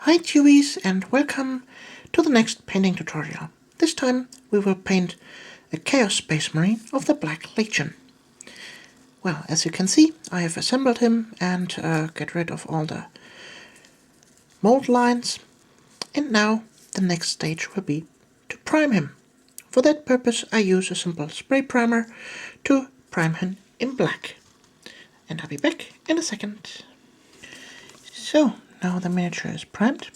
Hi Tubies, and welcome to the next painting tutorial. This time we will paint a Chaos Space Marine of the Black Legion. Well, as you can see, I have assembled him and get rid of all the mold lines. And now the next stage will be to prime him. For that purpose I use a simple spray primer to prime him in black. And I'll be back in a second. So, now the miniature is primed.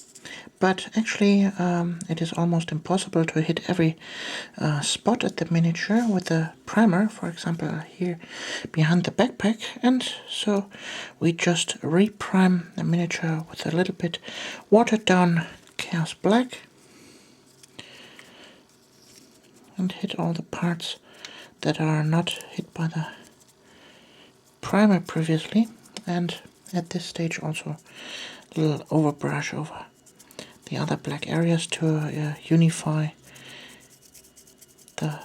But actually, it is almost impossible to hit every spot at the miniature with the primer, for example here behind the backpack, and so we just reprime the miniature with a little bit watered down Chaos Black and hit all the parts that are not hit by the primer previously, and at this stage also a little overbrush over the other black areas to unify the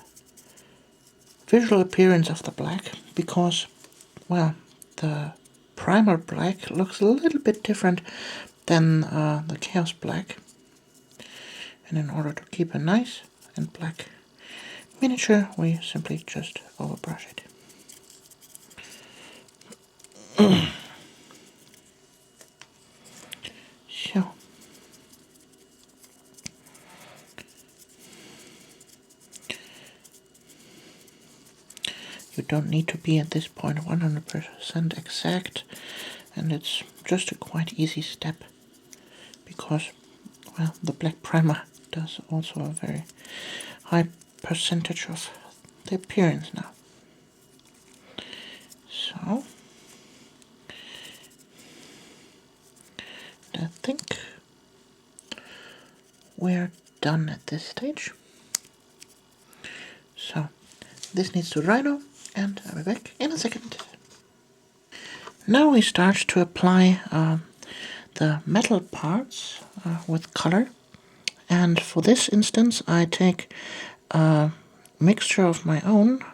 visual appearance of the black, because, well, the primer black looks a little bit different than the Chaos Black, and in order to keep a nice and black miniature we simply just overbrush it. So you don't need to be at this point 100% exact, and it's just a quite easy step because, well, the black primer does also a very high percentage of the appearance now. So I think we're done at this stage. So this needs to dry now, and I'll be back in a second. Now we start to apply the metal parts with color, and for this instance I take a mixture of my own.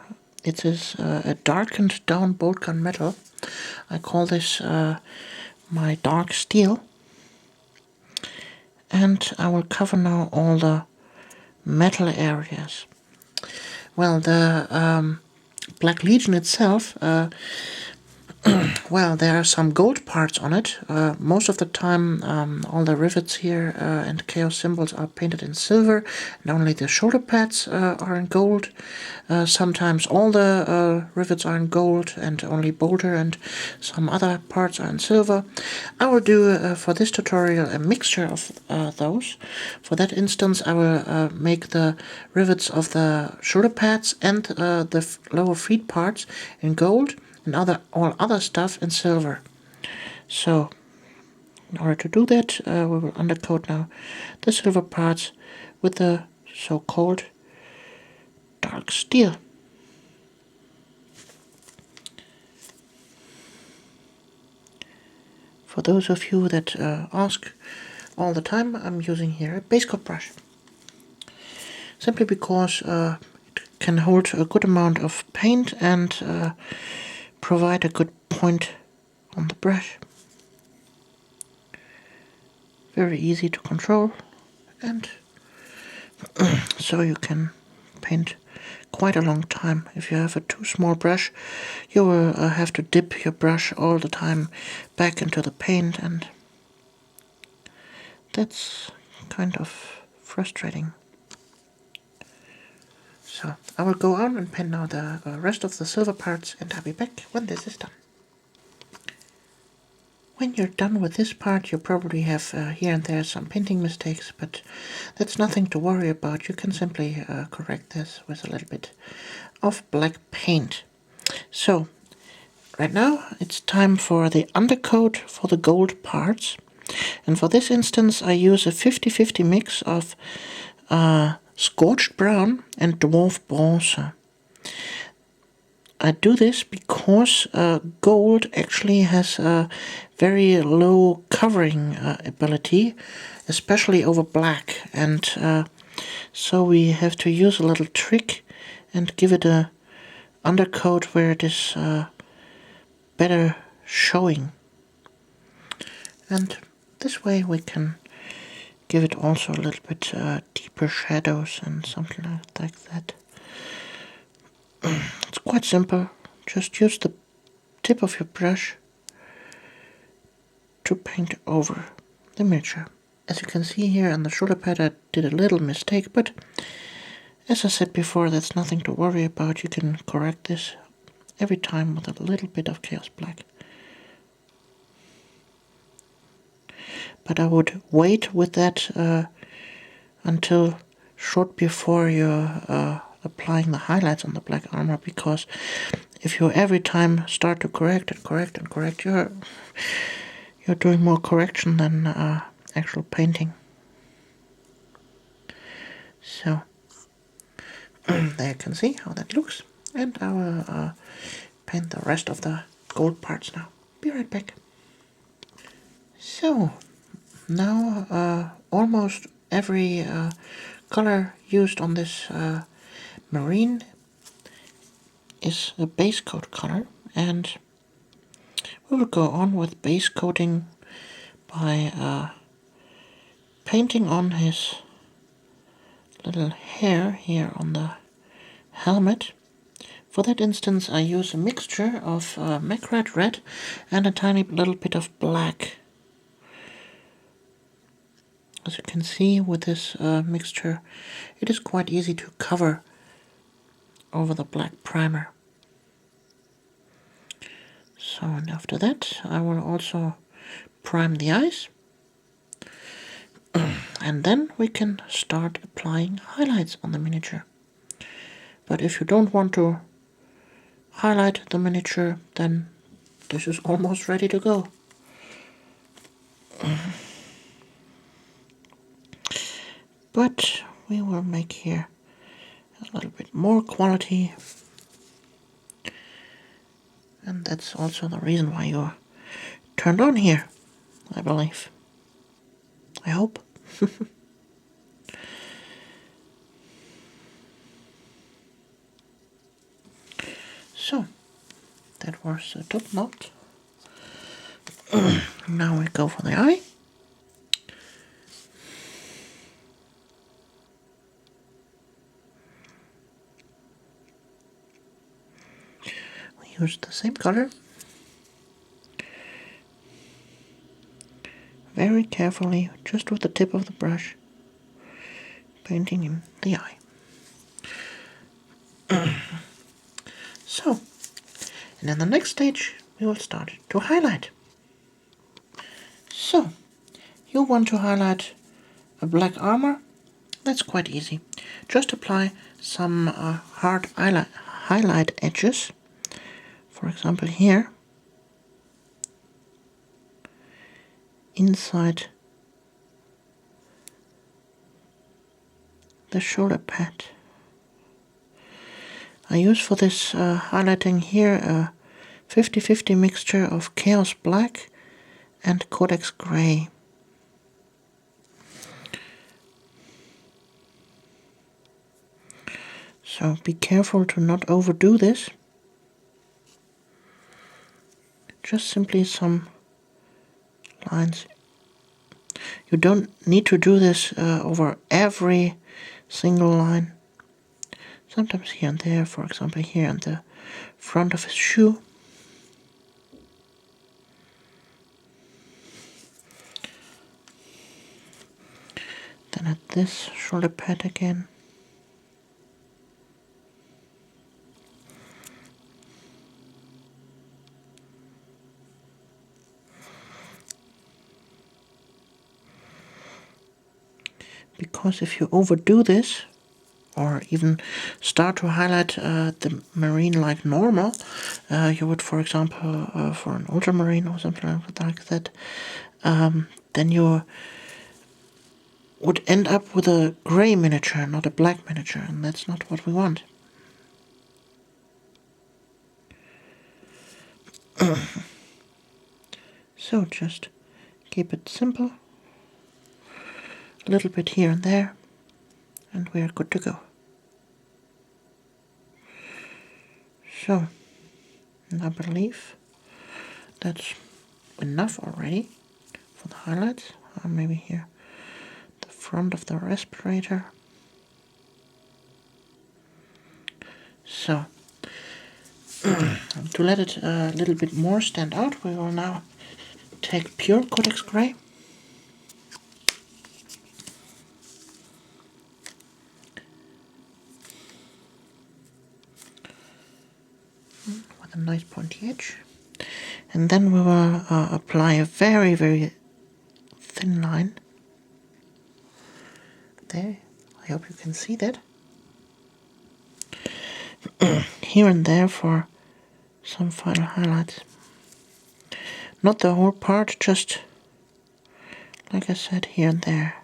It is a darkened down Boltgun metal. I call this my dark steel, and I will cover now all the metal areas. Well, the Black Legion itself, well, there are some gold parts on it. Most of the time all the rivets here and chaos symbols are painted in silver, and only the shoulder pads are in gold. Sometimes all the rivets are in gold and only bolter and some other parts are in silver. I will do for this tutorial a mixture of those. For that instance I will make the rivets of the shoulder pads and the lower feet parts in gold, and all other stuff in silver. So in order to do that we will undercoat now the silver parts with the so-called dark steel. For those of you that ask all the time, I'm using here a Basecoat brush, simply because it can hold a good amount of paint and provide a good point on the brush. Very easy to control, and so you can paint quite a long time. If you have a too small brush, you will have to dip your brush all the time back into the paint, and that's kind of frustrating. So I will go on and paint now the rest of the silver parts, and I'll be back when this is done. When you're done with this part, you probably have here and there some painting mistakes, but that's nothing to worry about. You can simply correct this with a little bit of black paint. So right now it's time for the undercoat for the gold parts, and for this instance I use a 50-50 mix of Scorched brown and Dwarf bronze. I do this because gold actually has a very low covering ability, especially over black, and so we have to use a little trick and give it a undercoat where it is better showing. And this way we can give it also a little bit deeper shadows and something like that. It's quite simple. Just use the tip of your brush to paint over the miniature. As you can see here on the shoulder pad, I did a little mistake, but as I said before, that's nothing to worry about. You can correct this every time with a little bit of Chaos Black. But I would wait with that until short before you're applying the highlights on the black armor, because if you every time start to correct and correct and correct, you're doing more correction than actual painting. So there you can see how that looks, and I will paint the rest of the gold parts now. Be right back. So now almost every color used on this marine is a base coat color, and we will go on with base coating by painting on his little hair here on the helmet. For that instance, I use a mixture of Mechrite red and a tiny little bit of black. As you can see with this mixture, it is quite easy to cover over the black primer. So, and after that, I will also prime the eyes. And then we can start applying highlights on the miniature. But if you don't want to highlight the miniature, then this is almost ready to go. But we will make here a little bit more quality, and that's also the reason why you're turned on here, I believe. I hope. So, that was the top knot. Now we go for the eye. We use the same color. Very carefully, just with the tip of the brush, painting in the eye. So, and in the next stage, we will start to highlight. So, you want to highlight a black armor? That's quite easy. Just apply some hard highlight edges. For example, here, inside the shoulder pad. I use for this highlighting here a 50-50 mixture of Chaos Black and Codex Gray. So be careful to not overdo this. Just simply some lines. You don't need to do this over every single line. Sometimes here and there, for example here on the front of his shoe. Then at this shoulder pad again. Because if you overdo this, or even start to highlight the marine like normal, you would, for example, for an ultramarine or something like that, then you would end up with a gray miniature, not a black miniature, and that's not what we want. So just keep it simple, a little bit here and there, and we are good to go. So, and I believe that's enough already for the highlights. Maybe here the front of the respirator. So, to let it a little bit more stand out, we will now take pure Codex Grey. With a nice pointy edge. And then we will apply a very, very thin line. There, I hope you can see that. Here and there for some final highlights. Not the whole part, just like I said, here and there.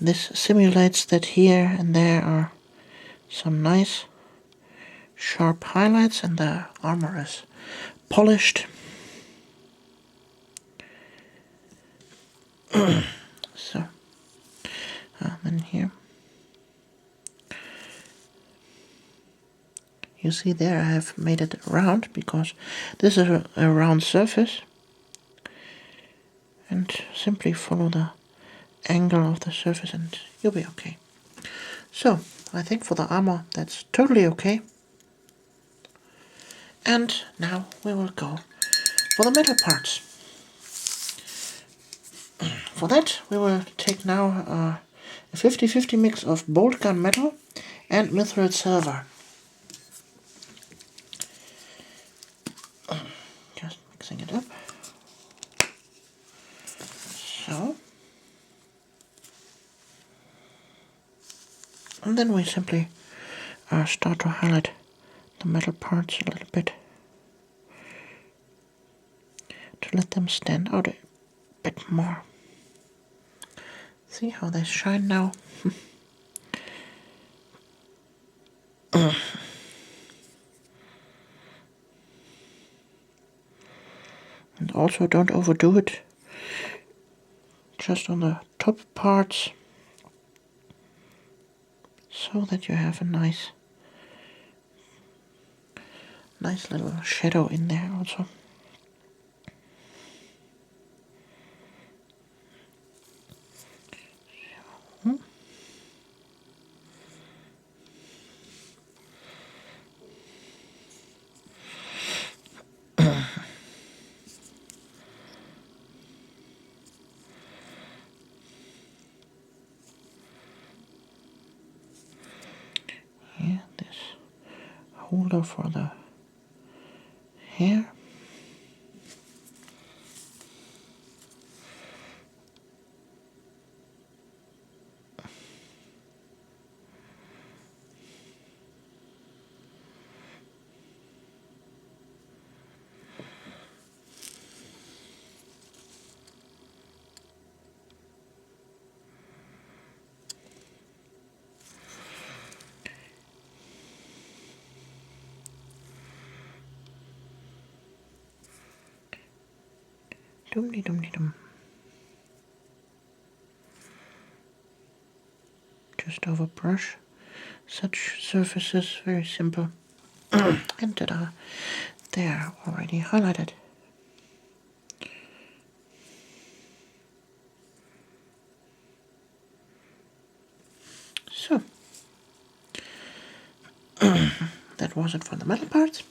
This simulates that here and there are some nice sharp highlights and the armor is polished. So, then here. You see there I have made it round because this is a round surface. And simply follow the angle of the surface and you'll be okay. So, I think for the armor that's totally okay. And now we will go for the metal parts. For that we will take now a 50-50 mix of Boltgun metal and Mithril silver. Just mixing it up. So. And then we simply start to highlight the metal parts a little bit to let them stand out a bit more. See how they shine now? And also don't overdo it, just on the top parts, so that you have a nice little shadow in there also. Here, this holder for the hair. Dum-de-dum-de-dum. Just overbrush such surfaces, very simple. And ta-da, they are already highlighted. So, that was it for the metal parts.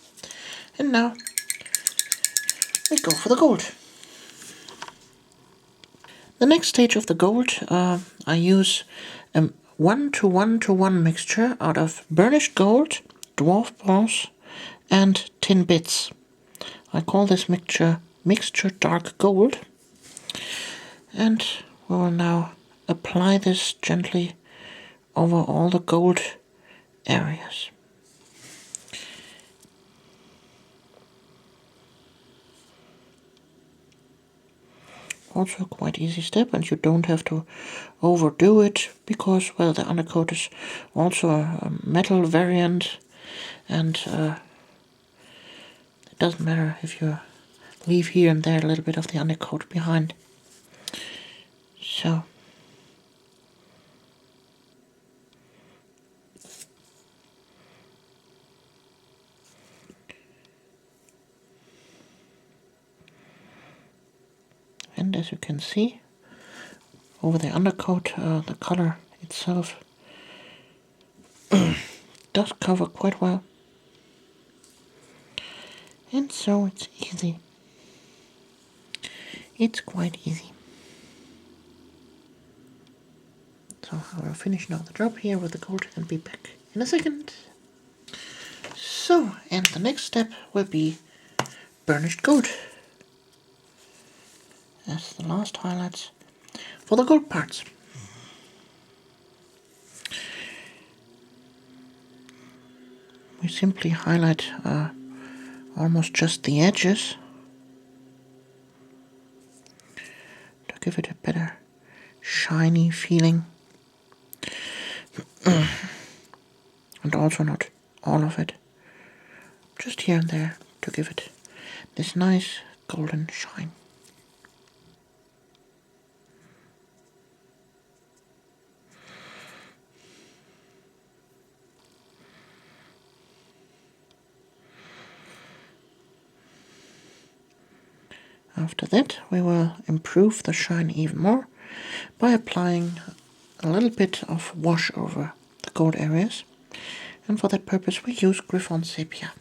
And now we go for the gold. The next stage of the gold, I use a 1:1:1 mixture out of burnished gold, dwarf bronze, and tin bits. I call this mixture dark gold. And we will now apply this gently over all the gold areas. Also quite easy step, and you don't have to overdo it because, well, the undercoat is also a metal variant, and it doesn't matter if you leave here and there a little bit of the undercoat behind. So And as you can see, over the undercoat, the color itself does cover quite well. And so it's easy. It's quite easy. So I will finish now the job here with the gold and be back in a second. So, and the next step will be burnished gold as the last highlights for the gold parts. We simply highlight almost just the edges to give it a better shiny feeling, and also not all of it, just here and there to give it this nice golden shine. After that, we will improve the shine even more by applying a little bit of wash over the gold areas, and for that purpose we use Griffon Sepia.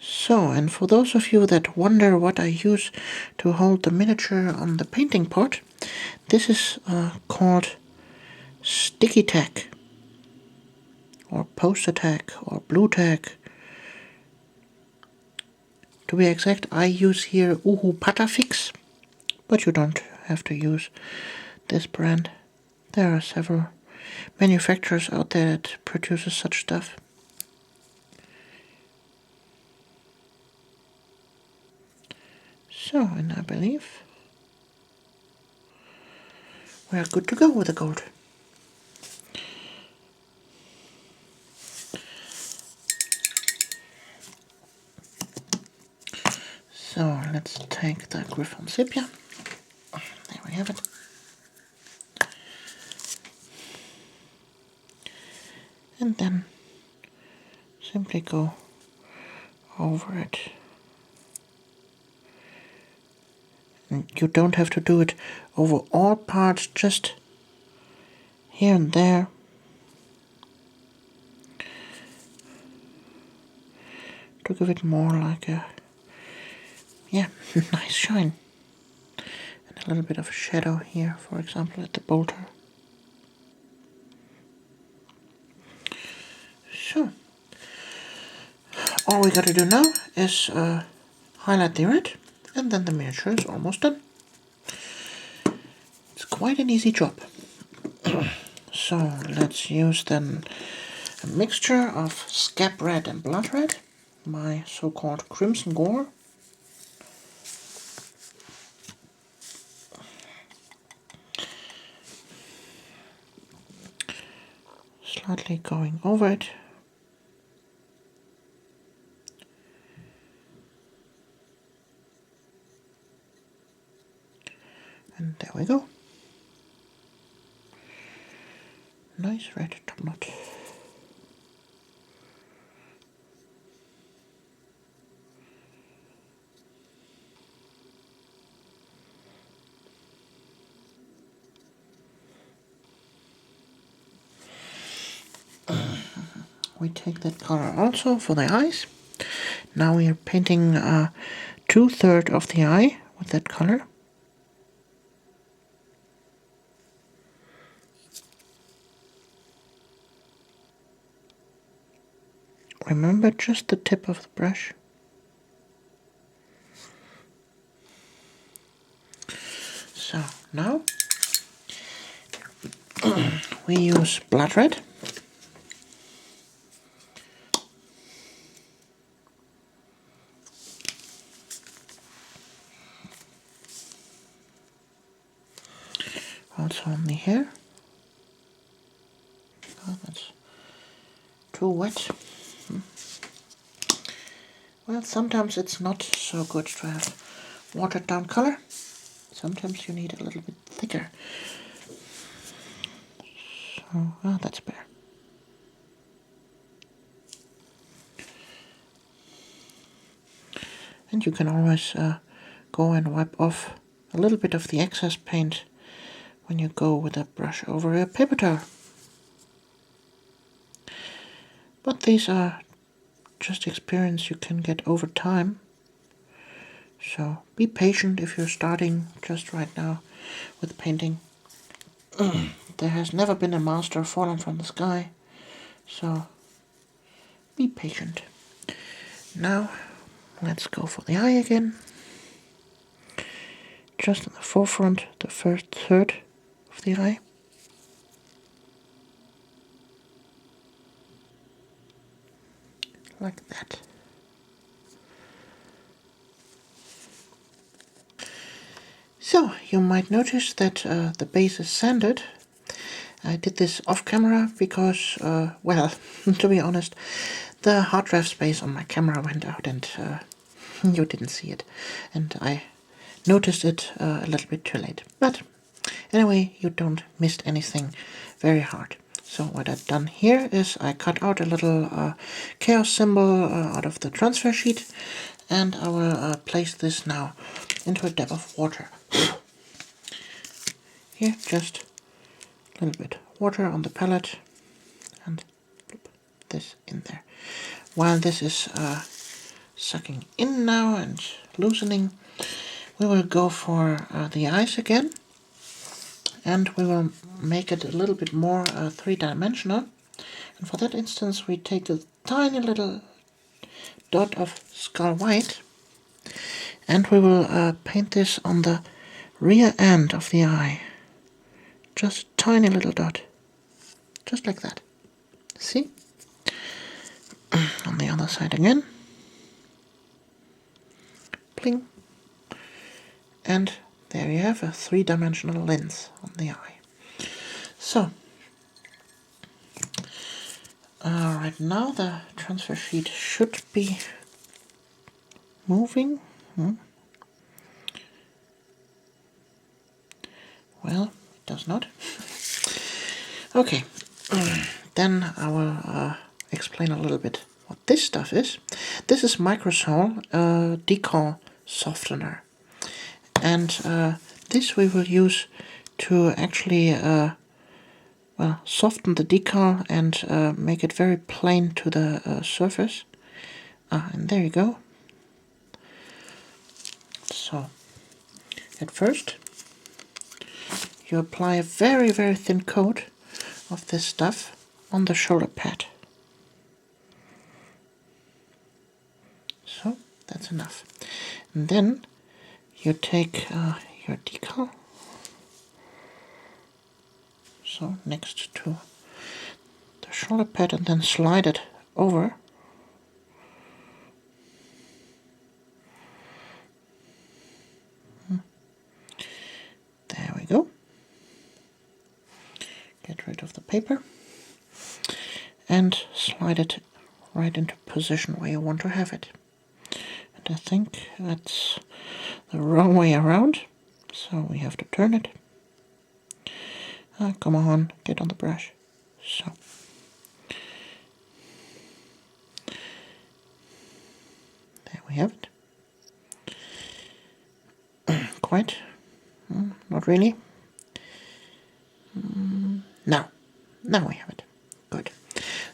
So, and for those of you that wonder what I use to hold the miniature on the painting pot, this is called sticky tack, or poster tack, or blue tack. To be exact, I use here Uhu Patafix, but you don't have to use this brand. There are several manufacturers out there that produces such stuff. So, and I believe we are good to go with the gold. So let's take the Griffon Sepia. There we have it. And then simply go over it. And you don't have to do it over all parts, just here and there. To give it more like a, nice shine. And a little bit of a shadow here, for example, at the bolter. So, all we gotta do now is highlight the red, and then the miniature is almost done. It's quite an easy job. So, let's use then a mixture of Scab red and blood red, my so-called crimson gore. Slightly going over it. And there we go. Nice red top knot. We take that color also for the eyes. Now we are painting 2/3 of the eye with that color. Remember, just the tip of the brush. So now we use blood red. Also on the hair. Oh, that's too wet. Well, sometimes it's not so good to have watered down color. Sometimes you need a little bit thicker. So, well, that's better. And you can always go and wipe off a little bit of the excess paint when you go with a brush over a paper towel. But these are just experience you can get over time. So be patient if you're starting just right now with painting. There has never been a master fallen from the sky, so be patient. Now let's go for the eye again. Just in the forefront, the first third of the eye. Like that. So, you might notice that the base is sanded. I did this off camera because, well, to be honest, the hard drive space on my camera went out and you didn't see it. And I noticed it a little bit too late. But anyway, you don't miss anything very hard. So what I've done here is I cut out a little chaos symbol out of the transfer sheet, and I will place this now into a dab of water. Here, just a little bit water on the palette, and put this in there. While this is sucking in now and loosening, we will go for the eyes again, and we will make it a little bit more three-dimensional. And for that instance, we take a tiny little dot of skull white, and we will paint this on the rear end of the eye. Just a tiny little dot, just like that. See? On the other side again. Pling. And there you have a three-dimensional lens on the eye. So, right now the transfer sheet should be moving. Well, it does not. Okay, then I will explain a little bit what this stuff is. This is Microsol decal softener, and this we will use to actually well, soften the decal and make it very plain to the surface. And there you go. So, at first, you apply a very, very thin coat of this stuff on the shoulder pad. So, that's enough. And then, you take your decal, so next to the shoulder pad, and then slide it over. There we go. Get rid of the paper and slide it right into position where you want to have it. And I think that's the wrong way around, so we have to turn it. Come on, get on the brush. So. There we have it. Quite. Not really. Now we have it. Good.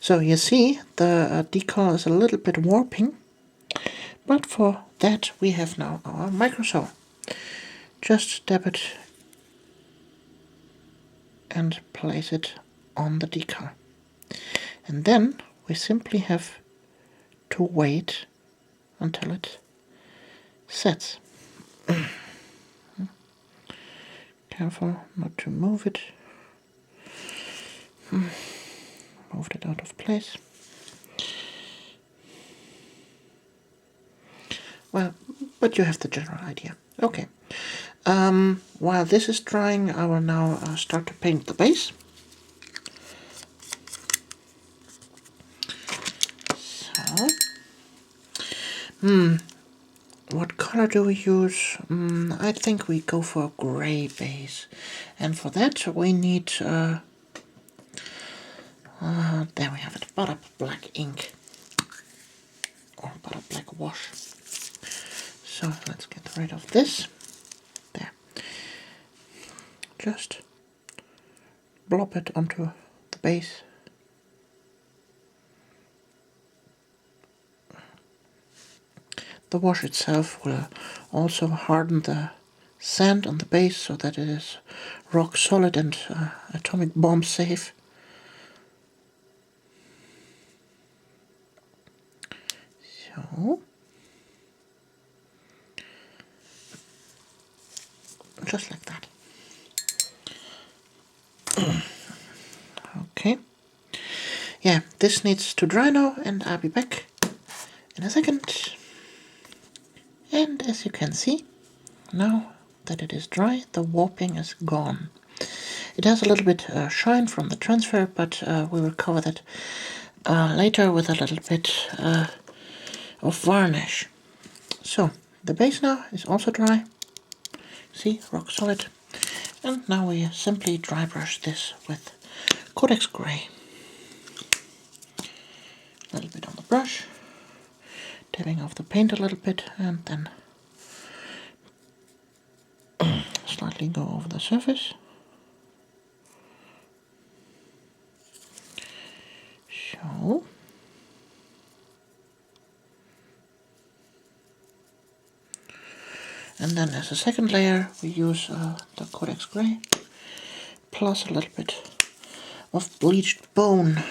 So you see the decal is a little bit warping, but for that we have now our Microsol. Just dab it and place it on the decal. And then we simply have to wait until it sets. Careful not to move it. Moved it out of place. Well, but you have the general idea. Okay. While this is drying, I will now start to paint the base. So, what color do we use? I think we go for a gray base, and for that we need there we have it, butter black ink or butter black wash. So let's get rid of this. There. Just blob it onto the base. The wash itself will also harden the sand on the base so that it is rock solid and atomic bomb safe. So, just like that. Okay. Yeah, this needs to dry now, and I'll be back in a second. And as you can see, now that it is dry, the warping is gone. It has a little bit shine from the transfer, but we will cover that later with a little bit of varnish. So, the base now is also dry. See, rock solid. And now we simply dry brush this with Codex Grey. A little bit on the brush, tapping off the paint a little bit, and then slightly go over the surface. So, and then as a second layer we use the Codex Grey plus a little bit of bleached bone.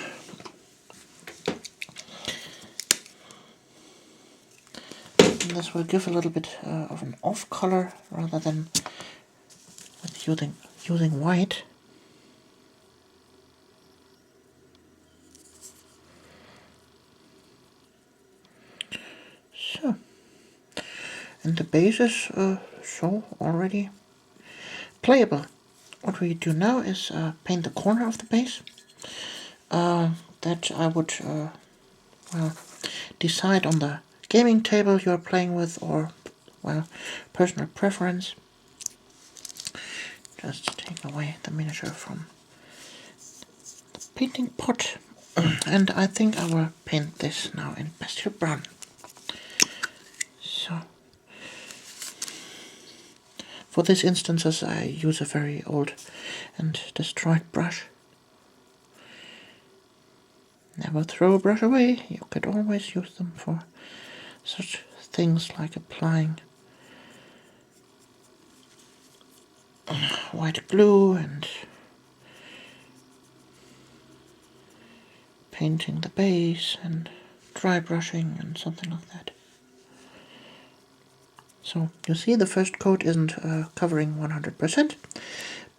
And this will give a little bit of an off color rather than with using white. So, and the base is so already playable. What we do now is paint the corner of the base. That I would well, decide on the gaming table you're playing with, or well, personal preference. Just take away the miniature from the painting pot. And I think I will paint this now in Bestial brown. So, for this instances I use a very old and destroyed brush. Never throw a brush away, you could always use them for such things like applying white glue and painting the base and dry brushing and something like that. So you see the first coat isn't covering 100%,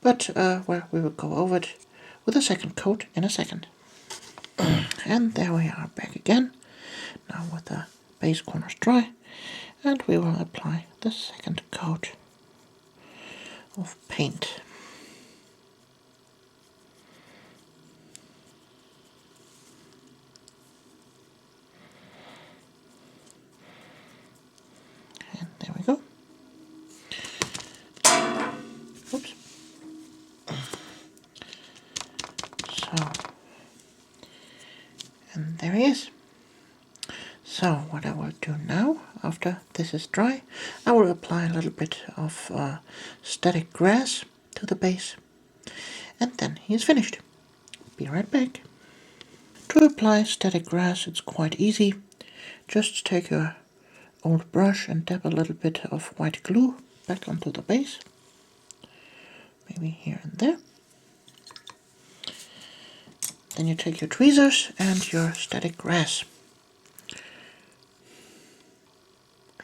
but well, we will go over it with a second coat in a second. And there we are back again, now with the base corners dry, and we will apply the second coat of paint. And there we go. Oops. So, and there he is. So what I will do now, after this is dry, I will apply a little bit of static Gras to the base, and then he is finished. Be right back. To apply static Gras, it's quite easy. Just take your old brush and dab a little bit of white glue back onto the base, maybe here and there. Then you take your tweezers and your static Gras.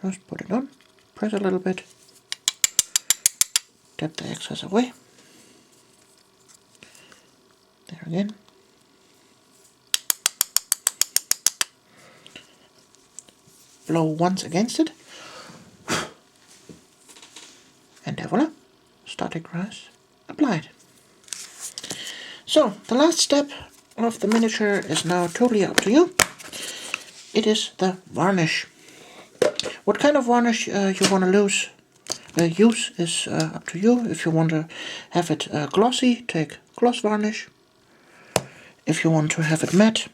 Just put it on, press a little bit, dab the excess away. There again. Blow once against it. And voila, static Gras applied. So, the last step of the miniature is now totally up to you. It is the varnish. What kind of varnish you want to use is up to you. If you want to have it glossy, take gloss varnish. If you want to have it matte,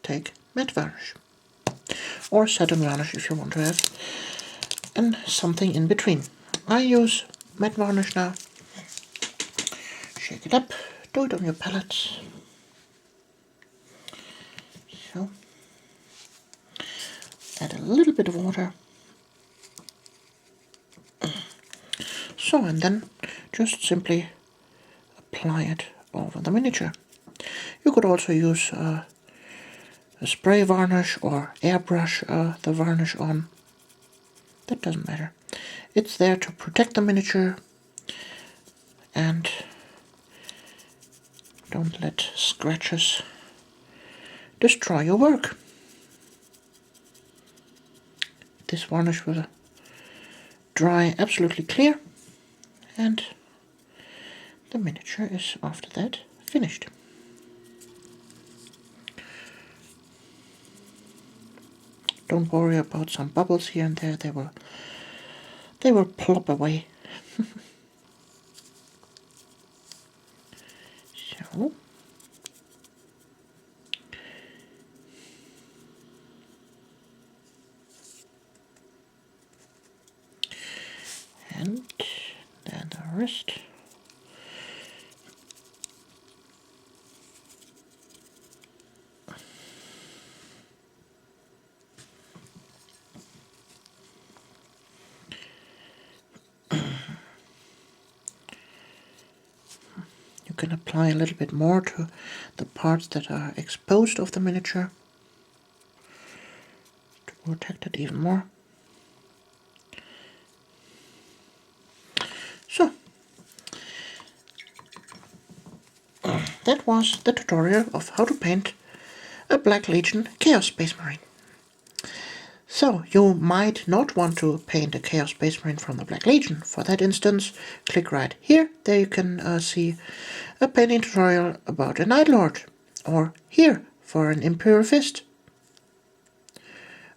take matte varnish. Or satin varnish if you want to have and something in between. I use matte varnish now. Shake it up, do it on your palette. So, add a little bit of water. So, and then just simply apply it over the miniature. You could also use a spray varnish or airbrush the varnish on. That doesn't matter. It's there to protect the miniature and don't let scratches destroy your work. This varnish will dry absolutely clear, and the miniature is after that finished. Don't worry about some bubbles here and there, they will plop away. So, and then the rest. You can apply a little bit more to the parts that are exposed of the miniature to protect it even more. So, that was the tutorial of how to paint a Black Legion Chaos Space Marine. So, you might not want to paint a Chaos Space Marine from the Black Legion. For that instance, click right here. There you can see a painting tutorial about a Night Lord. Or here for an Imperial Fist.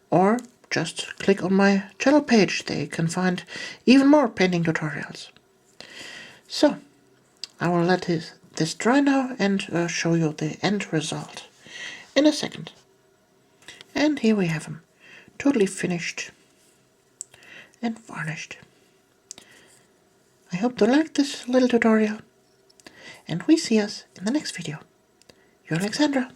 Or just click on my channel page. There you can find even more painting tutorials. So, I will let this dry now and show you the end result in a second. And here we have him, totally finished and varnished. I hope you liked this little tutorial, and we see us in the next video. You're Alexandra.